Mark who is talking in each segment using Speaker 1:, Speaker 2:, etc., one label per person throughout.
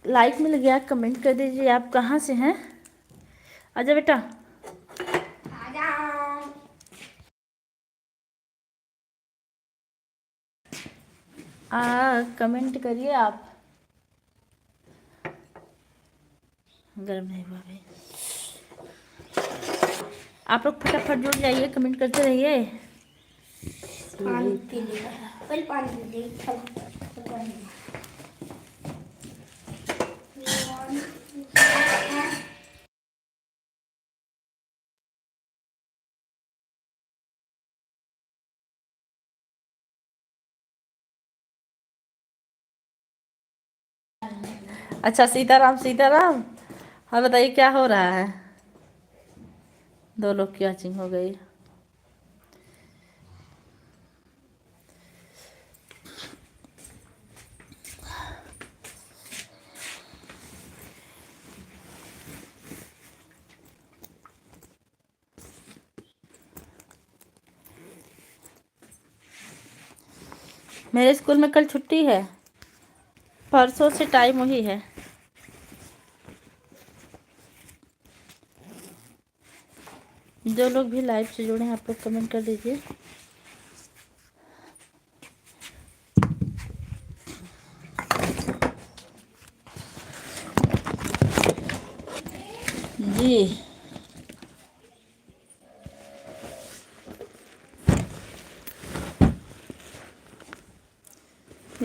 Speaker 1: Like मिल गया, comment कर दीजिए आप कहाँ से हैं। आजा बेटा। कमेंट करिए आप। गर्म नहीं हुआ भाई। आप लोग फटाफट जुड़ जाइए, कमेंट करते रहिए।
Speaker 2: पानी पी लिया, पहले पानी पी लिया।
Speaker 1: अच्छा, सीताराम सीताराम। हाँ बताइए क्या हो रहा है। दो लोग की वॉचिंग हो गई। मेरे स्कूल में कल छुट्टी है, परसों से टाइम वही है। जो लोग भी लाइव से जुड़े हैं आप लोग कमेंट कर दीजिए। जी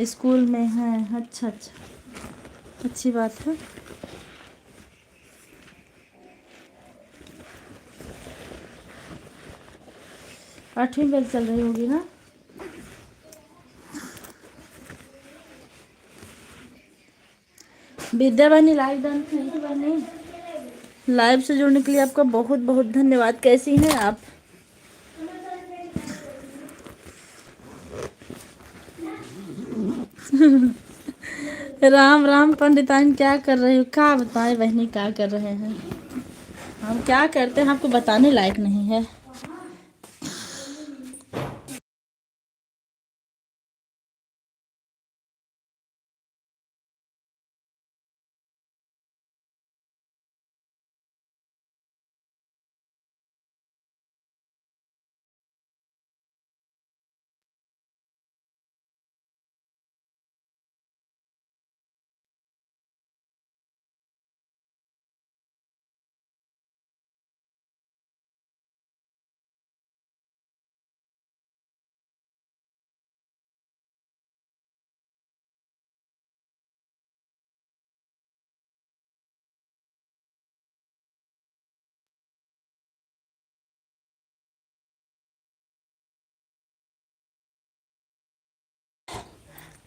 Speaker 1: स्कूल में है, अच्छा अच्छा, अच्छी बात है। 8वीं बैच चल रही होगी ना। विद्या बनी लाइव डांस नहीं बनी। लाइव से जुड़ने के लिए आपका बहुत बहुत धन्यवाद। कैसी हैं आप। राम राम पंडिताइन, क्या कर रही हो। क्या बताएं बहनी, क्या कर रहे हैं। हम क्या करते हैं आपको बताने लायक नहीं है।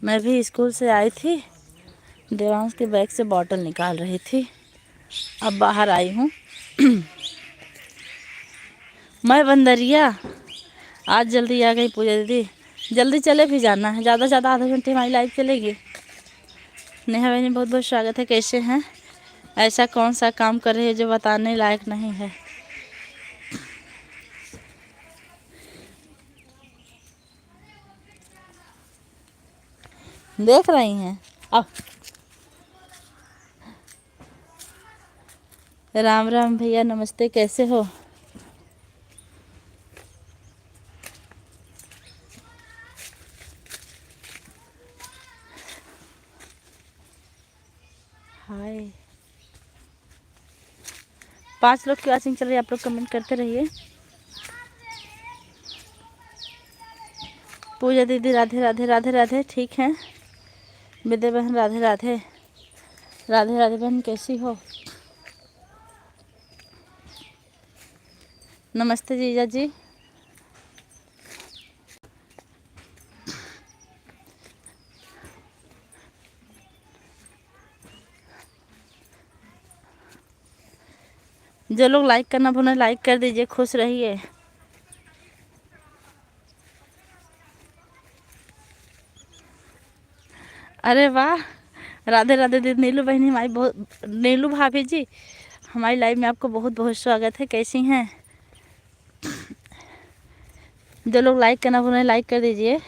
Speaker 1: मैं भी स्कूल से आई थी, देवांश के बैग से बॉटल निकाल रही थी, अब बाहर आई हूँ। मैं बंदरिया। आज जल्दी आ गई पूजा दीदी। जल्दी चले भी जाना है, ज़्यादा से ज़्यादा आधे घंटे हमारी लाइव चलेगी। नेहा बहनी बहुत बहुत स्वागत है, कैसे हैं। ऐसा कौन सा काम कर रही है जो बताने लायक नहीं है। देख रही हैं अब। राम राम भैया, नमस्ते, कैसे हो। हाय। 5 लोग की वॉचिंग चल रही है, आप लोग कमेंट करते रहिए। पूजा दीदी राधे राधे राधे राधे, ठीक है। विद्या बहन राधे राधे राधे राधे। बहन कैसी हो। नमस्ते जीजा जी। जो लोग लाइक करना भूलें लाइक कर दीजिए, खुश रहिए। अरे वाह, राधे राधे दीदी। नीलू बहनी हमारी बहुत, नीलू भाभी जी हमारी लाइव में आपको बहुत बहुत स्वागत है, कैसी हैं। जो लोग लाइक करना भूलें लाइक कर दीजिए।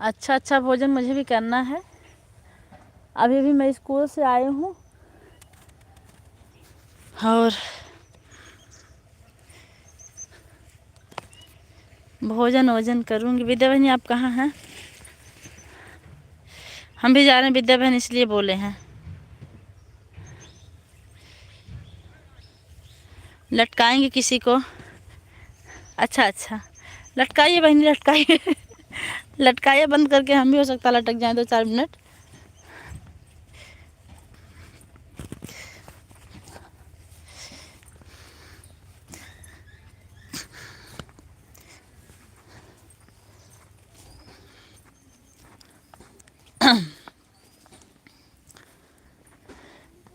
Speaker 1: अच्छा अच्छा भोजन मुझे भी करना है। अभी अभी मैं स्कूल से आई हूँ और भोजन वोजन करूँगी। विद्या बहन आप कहाँ हैं? हम भी जा रहे हैं विद्या बहन, इसलिए बोले हैं। लटकाएंगे किसी को? अच्छा अच्छा, लटकाइए बहनी, लटकाइए। लटकाइए बंद करके, हम भी हो सकता लटक जाए 2-4 मिनट।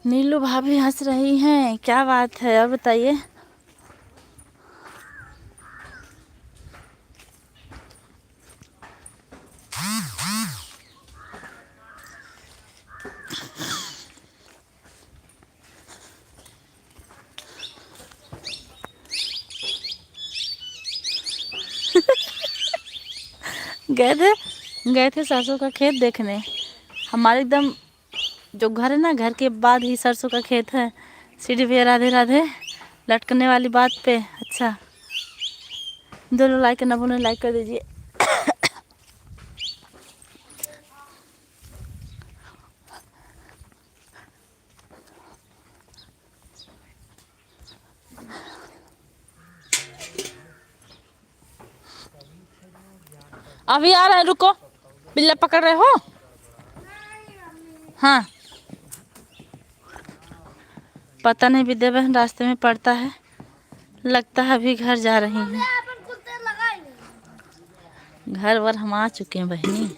Speaker 1: नीलू भाभी हंस रही हैं, क्या बात है और बताइए। गए थे सरसों का खेत देखने। हमारे एकदम जो घर है ना, घर के बाद ही सरसों का खेत है। सीढ़ी पे राधे राधे लटकने वाली बात पे। अच्छा, जो लोग लाइक करना भूलें लाइक कर दीजिए। अभी आ रहे हैं, रुको। बिल्ला पकड़ रहे हो? हाँ, पता नहीं विद्या बहन रास्ते में पड़ता है, लगता है अभी घर जा रही हैं। घर वर हम आ चुके हैं बहनी।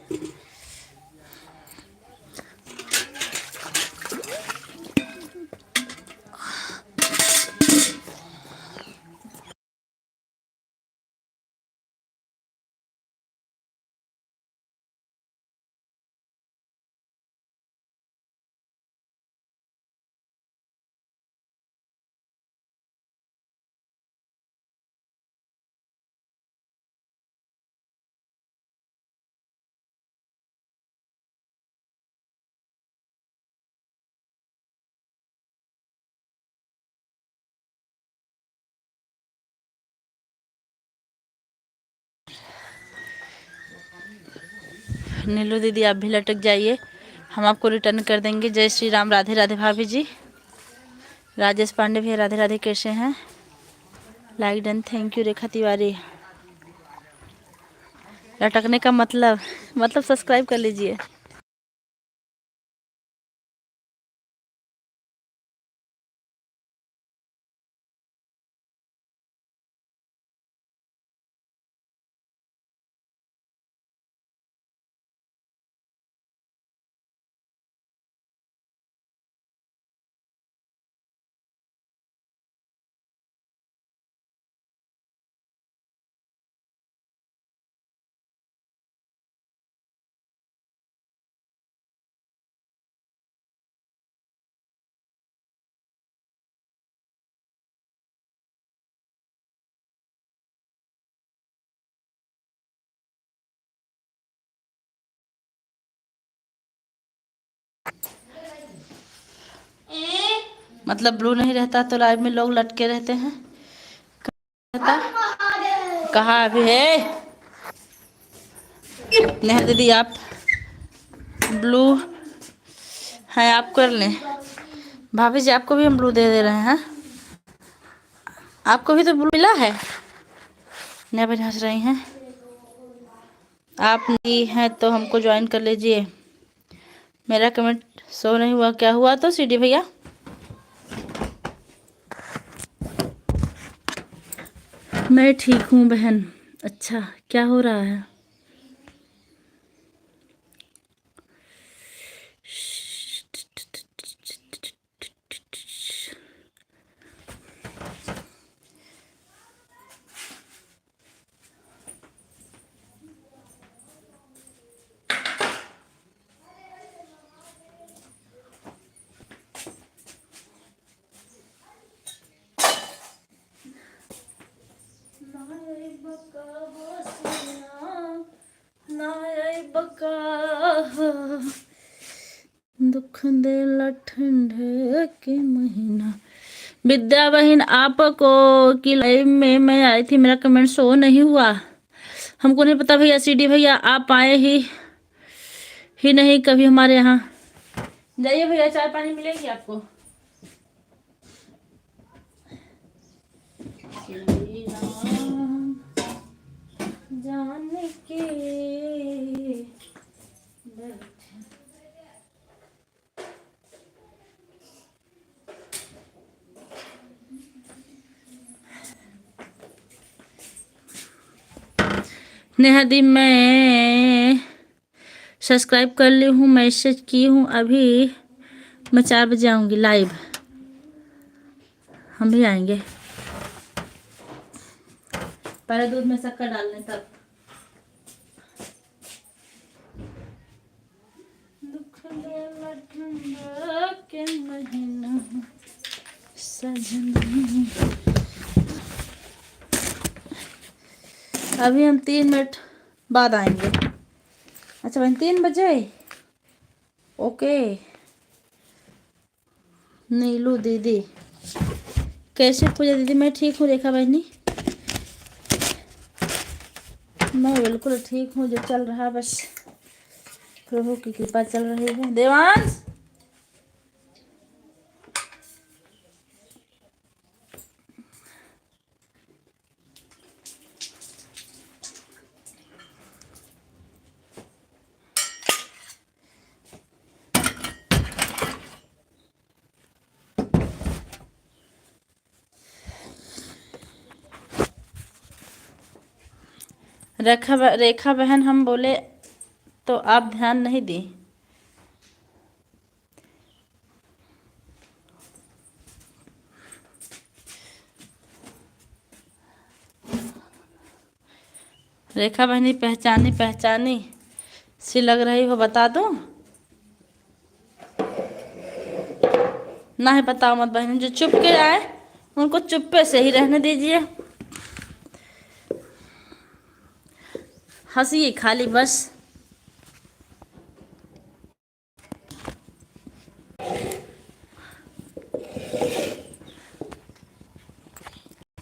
Speaker 1: नीलू दीदी आप भी लटक जाइए, हम आपको रिटर्न कर देंगे। जय श्री राम, राधे राधे भाभी जी। राजेश पांडे भी राधे राधे, कैसे हैं? Like done, thank you. Rekha Tiwari, लटकने का मतलब सब्सक्राइब कर लीजिए। मतलब ब्लू नहीं रहता तो लाइव में लोग लटके रहते हैं। रहता कहाँ अभी है? नेहा दीदी आप ब्लू हैं, आप कर लें। भाभी जी आपको भी हम ब्लू दे रहे हैं। आपको भी तो ब्लू मिला है। नेहा बहन हंस रही हैं। आप नहीं हैं तो हमको ज्वाइन कर लीजिए। मेरा कमेंट शो नहीं हुआ, क्या हुआ तो सीडी भैया? मैं ठीक हूँ बहन। अच्छा, क्या हो रहा है? आपका दुख देला ठंड के महीना। विद्या बहन आपको की लाइव में मैं आई थी, मेरा कमेंट शो नहीं हुआ, हमको नहीं पता भैया। सीडी भैया आप आए ही नहीं कभी हमारे यहाँ। जाइए भैया, चाय पानी मिलेगी आपको। श्री राम जानकी नेहा दी मैं सब्सक्राइब कर ली हूँ, मैसेज की हूँ। अभी मैं 4 बजे आऊँगी लाइव, हम भी आएंगे। पहले दूध में शक्कर डालने तब। दुख देला ठंड के महीना सजना। अभी हम 3 मिनट बाद आएंगे। अच्छा बहन 3 बजे, ओके। नीलू दीदी कैसे पूजा दीदी? मैं ठीक हूँ रेखा बहनी, मैं बिल्कुल ठीक हूँ। जो चल रहा बस प्रभु की कृपा चल रही है। देवांश रेखा बहन हम बोले तो आप ध्यान नहीं दी। रेखा बहनी पहचानी सी लग रही हो, बता दूं? ना है बताओ मत बहनी, जो चुप के आए उनको चुप्पे से ही रहने दीजिए। हंसिए खाली बस।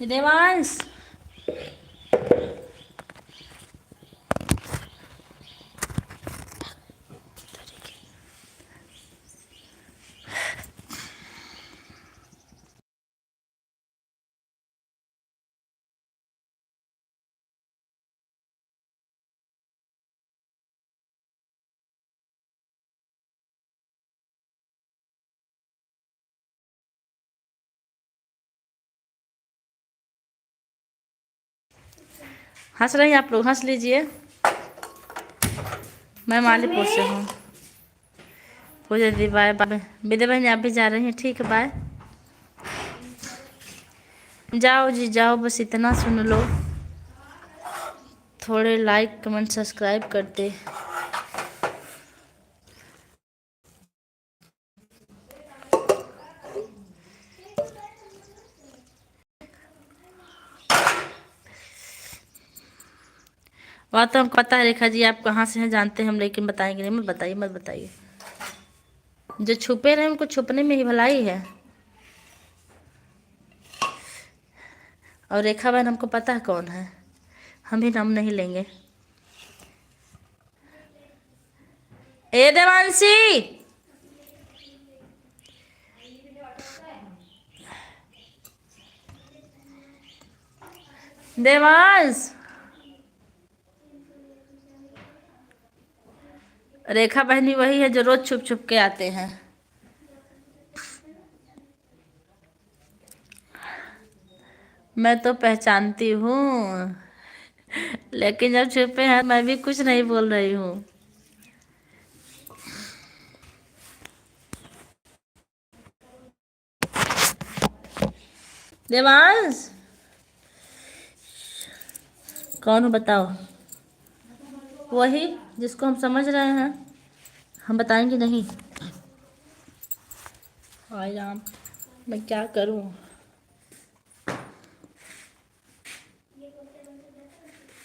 Speaker 1: देवांश हंस रही हैं आप लोग, हंस लीजिए। मैं मालीपुर से हूँ। पूजा दीदी बाय बाय। विद्या बहन आप भी जा रही हैं, ठीक है बाय। जाओ जी जाओ, बस इतना सुन लो, थोड़े लाइक कमेंट सब्सक्राइब करते। वहाँ तो हमको पता है रेखा जी आप कहाँ से हैं, जानते हैं हम, लेकिन बताएंगे नहीं। मत बताइए। जो छुपे रहे उनको छुपने में ही भलाई है। और रेखा बहन हमको पता है कौन है, हम भी नाम नहीं लेंगे। ए देवांशी देवांश, रेखा बहनी वही है जो रोज छुप छुप के आते हैं। मैं तो पहचानती हूँ, लेकिन जब छुपे हैं मैं भी कुछ नहीं बोल रही हूँ। देवांश कौन हो बताओ? वही जिसको हम समझ रहे हैं, हम बताएंगे नहीं। हाय राम, मैं क्या करूं?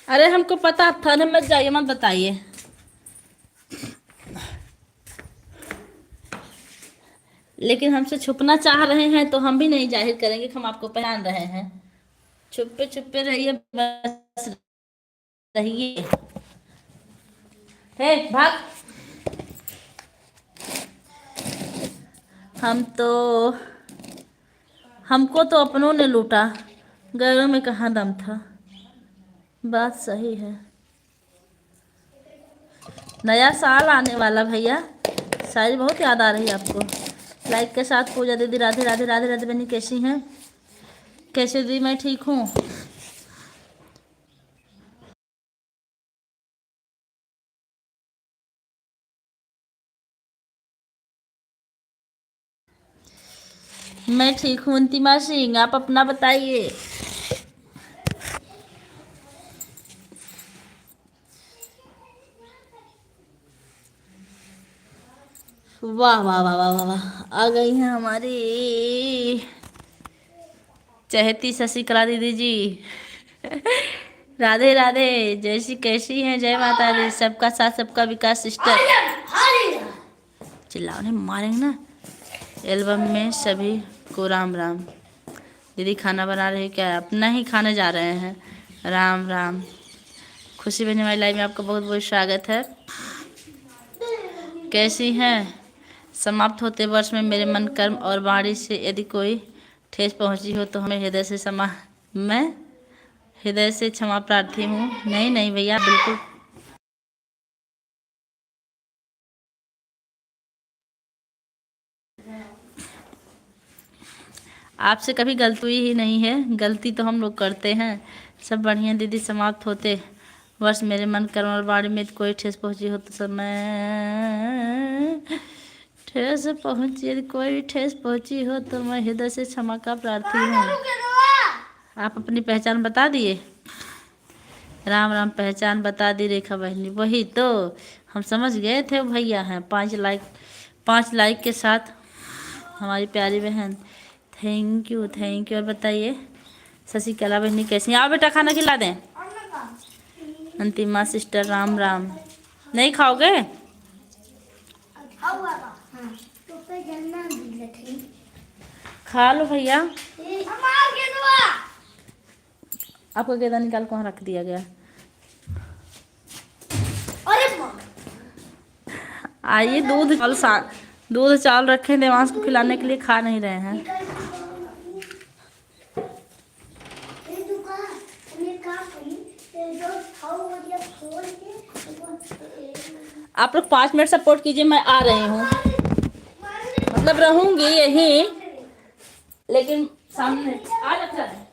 Speaker 1: अरे हमको पता था ना, मत जाइए, मत बताइए। लेकिन हमसे छुपना चाह रहे हैं तो हम भी नहीं जाहिर करेंगे कि हम आपको पहचान रहे हैं। छुपे छुपे रहिए, बस रहिए। हे भाग। हम तो हमको तो अपनों ने लूटा, गैरों में कहाँ दम था। बात सही है। नया साल आने वाला भैया, शायद बहुत याद आ रही है आपको। लाइक के साथ पूजा दीदी, राधे राधे राधे राधे। बहनी कैसी हैं? कैसे दी? मैं ठीक हूँ। मैं ठीक हूँ अंतिमा सिंह, आप अपना बताइए। वाह वाह वाह वाह वाह वाह, आ गई हैं हमारी चहेती शशिकला दीदी जी। राधे राधे। जैसी कैसी हैं? जय माता दी। सबका साथ सबका विकास सिस्टर। चिल्लाओ नहीं, मारेंगे ना। एल्बम में सभी को राम राम। दीदी खाना बना रहे क्या? अपना ही खाने जा रहे हैं। राम राम। खुशी बहने वाली लाइव में आपका बहुत बहुत स्वागत है। कैसी हैं? समाप्त होते वर्ष में मेरे मन कर्म और वाणी से यदि कोई ठेस पहुंची हो तो हमें मैं हृदय से क्षमा प्रार्थी हूँ। नहीं नहीं भैया, बिल्कुल। आपसे कभी गलती हुई ही नहीं है, गलती तो हम लोग करते हैं। सब बढ़िया दीदी। समाप्त होते वर्ष मेरे मन कर्म और वाणी में कोई ठेस पहुंची हो तो ठेस पहुंची यदि कोई भी ठेस पहुंची हो तो मैं हृदय से क्षमा का प्रार्थी हूँ। आप अपनी पहचान बता दिए। राम राम। पहचान बता दी रेखा बहनी, वही तो हम समझ गए थे भैया हैं। 5 लाइक के साथ हमारी प्यारी बहन। Thank you thank you. और बताइए शशिकला बहनी कैसी हैं? आओ बेटा खाना खिला दें। अंतिमा सिस्टर राम राम। नहीं खाओगे? खा लो भैया। आपका गेंदा निकाल कहाँ रख दिया गया? आइए, दूध चावल रखे देवांश को खिलाने के लिए, खा नहीं रहे हैं। आप लोग 5 मिनट सपोर्ट कीजिए, मैं आ रही हूँ। मतलब रहूंगी यहीं, लेकिन सामने आ जाता है।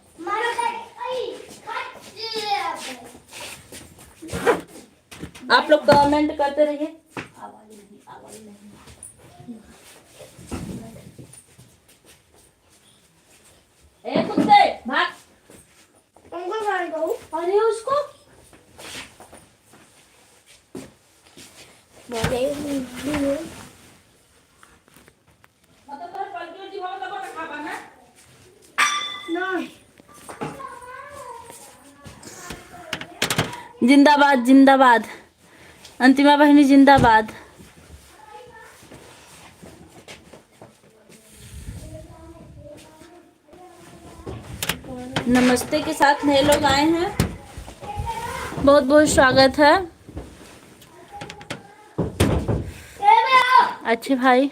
Speaker 1: आप लोग कमेंट करते रहिए। ए कुत्ते भाग। अरे उसको जिंदाबाद जिंदाबाद। अंतिमा बहनी जिंदाबाद। नमस्ते के साथ नए लोग आए हैं, बहुत बहुत स्वागत है। अच्छे भाई,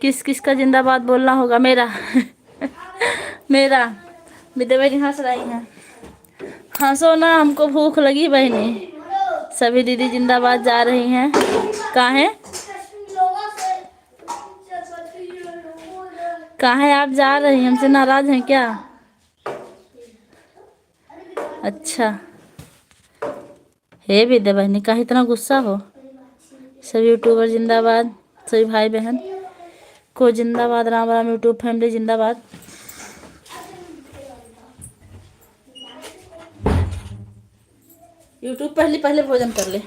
Speaker 1: किस किस का जिंदाबाद बोलना होगा? मेरा मेरा विद्या बहनी हंस रही हैं। हंसो ना, हमको भूख लगी बहनी। सभी दीदी जिंदाबाद जा रही हैं। कहाँ है? कहाँ है? आप जा रही हैं, हमसे नाराज हैं क्या? अच्छा। हे विद्या बहनी का इतना गुस्सा हो? सभी यूट्यूबर जिंदाबाद, सभी भाई बहन को जिंदाबाद। राम राम। यूट्यूब फैमिली जिंदाबाद। यूट्यूब पहले पहले भोजन कर ले।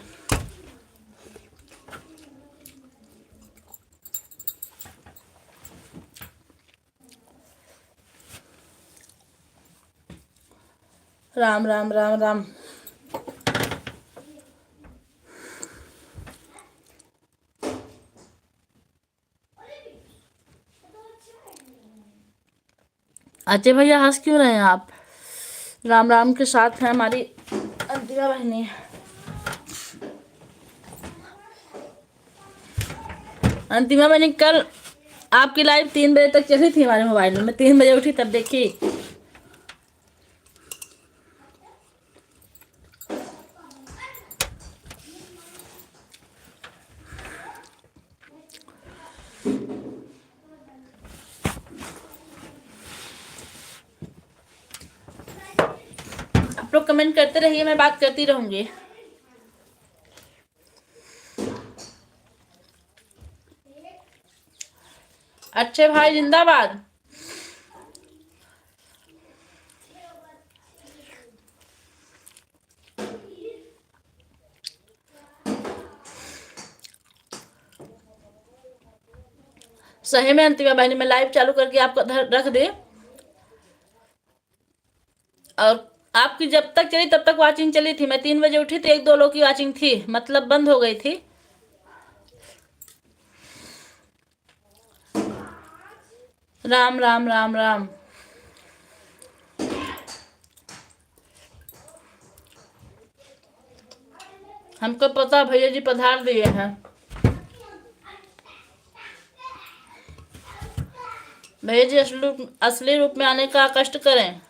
Speaker 1: राम राम राम राम। अजय भैया हंस क्यों रहे हैं आप? राम राम के साथ है हमारी अंतिमा बहनी। अंतिमा बहनी कल आपकी लाइव 3 बजे तक चली थी हमारे मोबाइल में। मैं 3 बजे उठी तब देखी। आप लोग कमेंट करते रहिए, मैं बात करती रहूंगी। अच्छे भाई जिंदाबाद। सही में अंतिमा बहनी मैं लाइव चालू करके आपको रख दे, और आपकी जब तक चली तब तक वाचिंग चली थी। मैं 3 बजे उठी तो 1-2 लोग की वाचिंग थी, मतलब बंद हो गई थी। राम राम राम राम। हमको पता भैया जी पधार दिए हैं। भैया जी असली रूप में आने का कष्ट करें।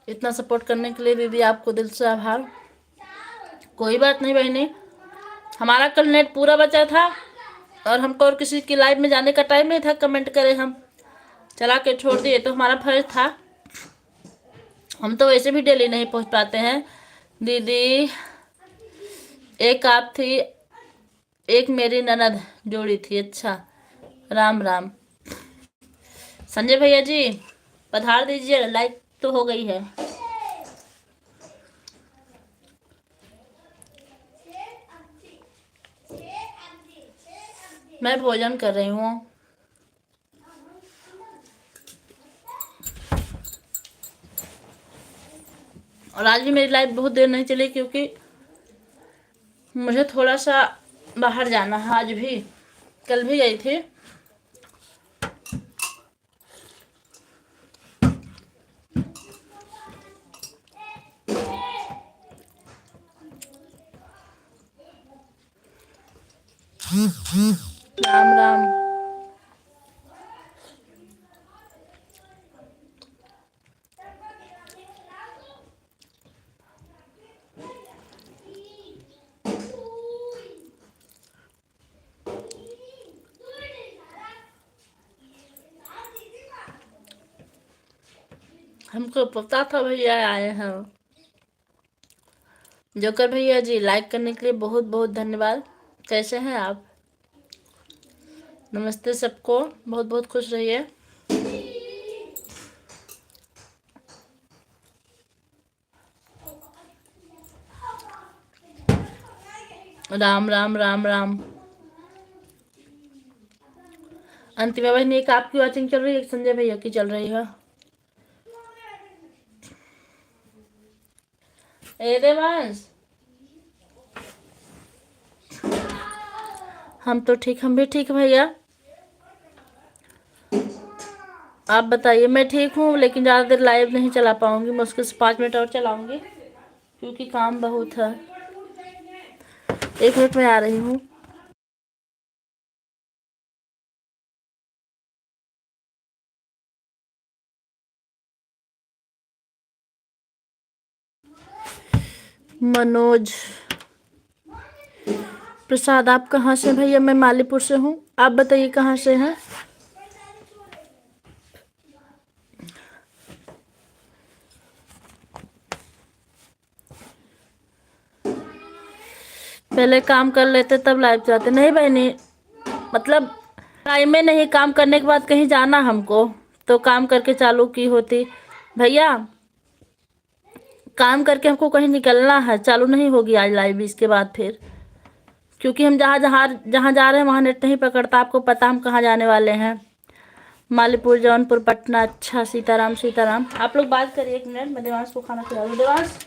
Speaker 1: इतना सपोर्ट करने के लिए दीदी आपको दिल से आभार। कोई बात नहीं बहनी, हमारा कल नेट पूरा बचा था और हमको और किसी की लाइव में जाने का टाइम नहीं था। कमेंट करें हम चला के छोड़ दिए तो हमारा फर्ज था। हम तो वैसे भी डेली नहीं पहुंच पाते हैं दीदी। एक आप थी, एक मेरी ननद जोड़ी थी। अच्छा, राम राम। संजय भैया जी पधार दीजिए, लाइव तो हो गई है। मैं भोजन कर रही हूँ। और आज भी मेरी लाइफ बहुत देर नहीं चली क्योंकि मुझे थोड़ा सा बाहर जाना है। आज भी, कल भी गई थी। राम राम। हमको पता था भैया आए हैं। जोकर भैया जी लाइक करने के लिए बहुत बहुत धन्यवाद। कैसे हैं आप? नमस्ते सबको, बहुत बहुत खुश रहिए। राम राम राम राम। अंतिमा बहनी एक आपकी वॉचिंग चल रही है, एक संजय भैया की चल रही है। ए देवांश, हम तो ठीक, हम भी ठीक भैया। आप बताइए। मैं ठीक हूँ लेकिन ज़्यादा देर लाइव नहीं चला पाऊंगी। मुश्किल से 5 मिनट और चलाऊंगी क्योंकि काम बहुत है। 1 मिनट में आ रही हूँ। मनोज प्रसाद, आप कहाँ से भैया? मैं मालीपुर से हूँ। आप बताइए कहाँ से हैं? पहले काम कर लेते तब लाइव जाते। नहीं बहनी, मतलब टाइम में नहीं, काम करने के बाद कहीं जाना हमको तो काम करके चालू की होती। भैया काम करके हमको कहीं निकलना है, चालू नहीं होगी आज लाइव इसके बाद फिर, क्योंकि हम जहाँ जहाँ जहाँ जा रहे हैं वहाँ नेट नहीं पकड़ता। आपको पता हम कहाँ जाने वाले हैं। मालीपुर, जौनपुर, पटना। अच्छा, सीताराम सीताराम। आप लोग बात करिए 1 मिनट, मैं देवांश को खाना खिला दूँ। देवांश,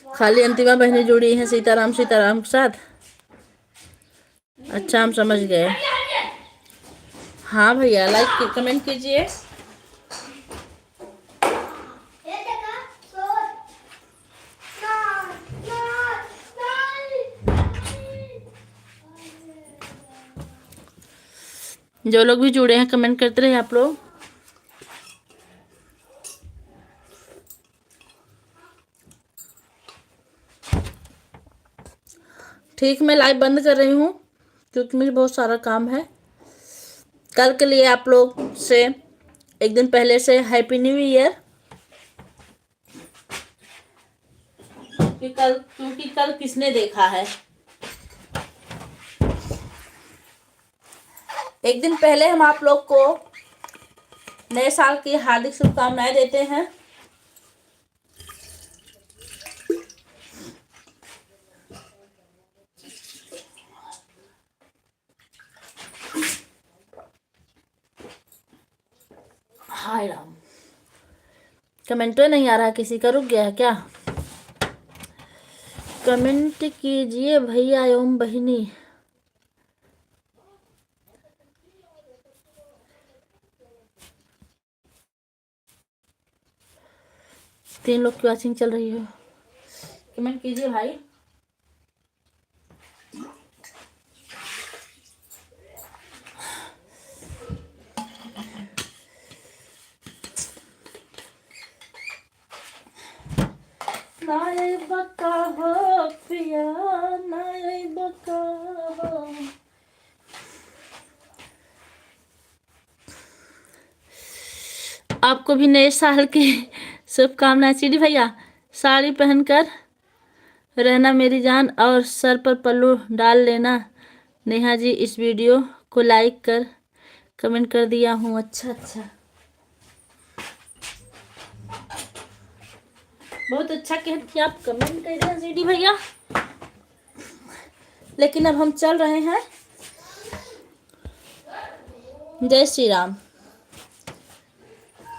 Speaker 1: खाली अंतिमा बहनें जुड़ी हैं सीताराम सीताराम के साथ। अच्छा, हम समझ गए। हाँ भैया, लाइक कमेंट कीजिए। जो लोग भी जुड़े हैं कमेंट करते रहे आप लोग। ठीक, मैं लाइव बंद कर रही हूँ क्योंकि मुझे बहुत सारा काम है। कल के लिए आप लोग से 1 दिन पहले से हैप्पी न्यू ईयर। क्योंकि कल किसने देखा है। 1 दिन पहले हम आप लोग को नए साल की हार्दिक शुभकामनाएं देते हैं। हाय राम, कमेंट तो नहीं आ रहा, किसी का रुक गया है क्या? कमेंट कीजिए भैया एवं बहिनी। तीन लोग की वॉचिंग चल रही है, कमेंट कीजिए भाई। नाय बका हो पिया, नाय बका हो। आपको भी नए साल की शुभकामनाएं। सीडी भैया, साड़ी पहनकर रहना मेरी जान और सर पर पल्लू डाल लेना। नेहा जी, इस वीडियो को लाइक कर कमेंट कर दिया हूँ। अच्छा अच्छा, बहुत अच्छा कहती आप कमेंट कर रहे हैं सीडी भैया। लेकिन अब हम चल रहे हैं। जय श्री राम।